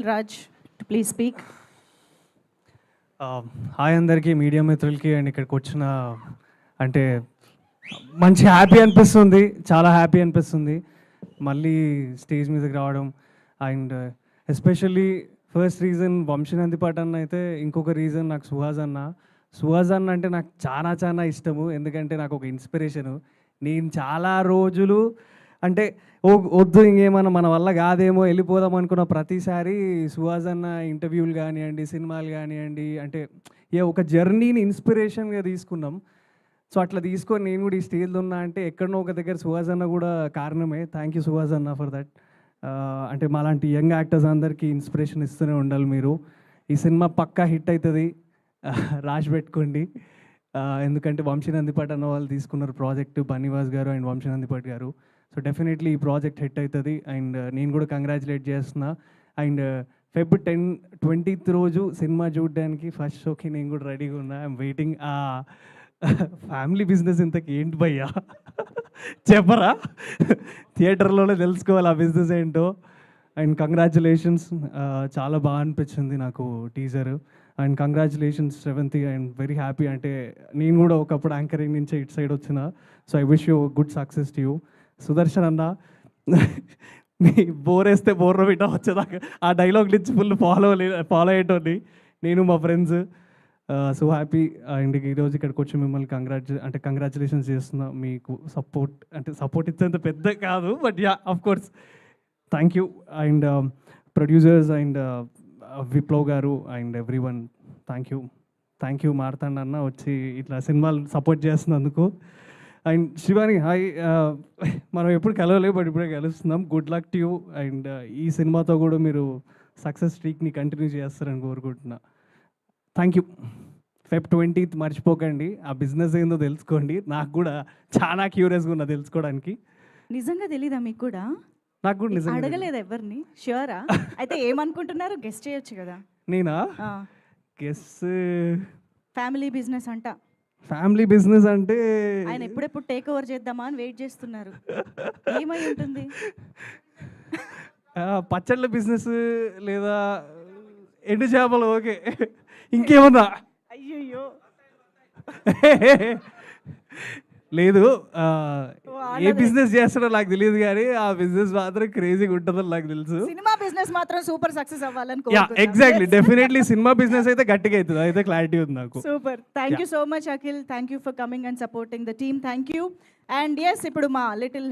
Raj to please speak. Hi అందరికీ media మిత్రులకి and ఇక్కడికి వచ్చిన అంటే మంచి హ్యాపీ అనిపిస్తుంది, చాలా హ్యాపీ అనిపిస్తుంది మళ్ళీ స్టేజ్ మీదకి రావడం. అండ్ ఎస్పెషల్లీ ఫస్ట్ రీజన్ వంశీనందిపాట్ అన్న అయితే, ఇంకొక రీజన్ నాకు సుహాస్ అన్న అంటే నాకు చాలా చాలా ఇష్టము. ఎందుకంటే నాకు ఒక ఇన్స్పిరేషను. నేను చాలా రోజులు అంటే వద్దు ఇంకేమన్నా మన వల్ల కాదేమో వెళ్ళిపోదాం అనుకున్న ప్రతిసారి సుహాస్ అన్న ఇంటర్వ్యూలు కానివ్వండి, సినిమాలు కానివ్వండి, అంటే ఒక జర్నీని ఇన్స్పిరేషన్గా తీసుకున్నాం. సో అట్లా తీసుకొని నేను కూడా ఈ స్టేజ్లో ఉన్నా అంటే ఎక్కడనో ఒక దగ్గర సుహాస్ అన్న కూడా కారణమే. థ్యాంక్ యూ సుహాస్ అన్న ఫర్ దట్. అంటే మాలాంటి యంగ్ యాక్టర్స్ అందరికీ ఇన్స్పిరేషన్ ఇస్తూనే ఉండాలి మీరు. ఈ సినిమా పక్కా హిట్ అవుతుంది, రాసి పెట్టుకోండి. ఎందుకంటే వంశీనందిపాట్ అన్న వాళ్ళు తీసుకున్నారు ప్రాజెక్టు, బన్నీవాస్ గారు అండ్ వంశీనందిపాట్ గారు. సో డెఫినెట్లీ ఈ ప్రాజెక్ట్ హిట్ అవుతుంది. అండ్ నేను కూడా కంగ్రాచులేట్ చేస్తున్నా. అండ్ Feb 10, 20th రోజు సినిమా చూడడానికి ఫస్ట్ షోకి నేను కూడా రెడీగా ఉన్నా. I'm waiting. ఫ్యామిలీ బిజినెస్ ఇంతకి ఏంటి భయ్యా చెప్పరా? థియేటర్లోనే తెలుసుకోవాలి ఆ బిజినెస్ ఏంటో. అండ్ కంగ్రాచులేషన్స్, చాలా బాగా అనిపించింది నాకు teaser. And congratulations Sravanthi, and very happy. అంటే నేను కూడా ఒకప్పుడు యాంకరింగ్ నుంచి ఇటు సైడ్ వచ్చిన. So I wish you good success to you. Sudarshan అన్న, మీ బోర్ వేస్తే బోర్లో పెట్టా వచ్చేదాకా ఆ డైలాగ్ నుంచి ఫుల్ ఫాలో అయ్యేటోని నేను మా ఫ్రెండ్స్. So happy. అండ్ ఈరోజు ఇక్కడికి వచ్చి మిమ్మల్ని కంగ్రాచులేషన్స్ చేస్తున్నా. మీకు సపోర్ట్ ఇచ్చేంత పెద్ద కాదు, but ya of course thank you. And producers and Viplav గారు and every thank you Marthand అన్న వచ్చి ఇట్లా సినిమాలు సపోర్ట్ చేస్తున్నందుకు. And Shivani, hi. మనం ఎప్పుడు కలవలేదు, బట్ ఇప్పుడే కలుస్తున్నాం. Good luck to you. And ఈ సినిమాతో కూడా మీరు సక్సెస్ స్ట్రీక్ని కంటిన్యూ చేస్తారని కోరుకుంటున్నా. Thank you. Feb 20th మర్చిపోకండి. ఆ బిజినెస్ ఏందో తెలుసుకోండి. నాకు కూడా చాలా క్యూరియస్గా ఉన్నా తెలుసుకోవడానికి. నిజంగా తెలీదా మీకు కూడా? నాకు కూడా నిజంగా అడగలేదు ఎవరిని. ష్యూరా? అయితే ఏమనుకుంటున్నారు? గెస్ట్ చేయొచ్చు కదా. నేనా గెస్? ఫ్యామిలీ బిజినెస్ అంట. ఫ్యామిలీ బిజినెస్ అంటే ఆయన ఎప్పుడెప్పుడు టేక్ ఓవర్ చేద్దామా అని వెయిట్ చేస్తున్నారు. ఏమై ఉంటుంది? పచ్చళ్ళ బిజినెస్ లేదా ఎండు చేపలు. ఓకే, ఇంకేమన్నా? అయ్యయ్యో, లేదు. ఏ బిజినెస్ చేస్తాడో నాకు తెలియదు, కానీ ఆ బిజినెస్ మాత్రం క్రేజీగా ఉంటుందని నాకు తెలుసు. సినిమా బిజినెస్ మాత్రం సూపర్ సక్సెస్ అవ్వాలని yeah exactly, definitely cinema business అయితే గట్టిగా అవుతుంది, అయితే క్లారిటీ ఉంది నాకు. Super. Thank you so much Akhil. Thank you for coming and supporting the team. Thank you. And yes, ఇప్పుడు మా లిటిల్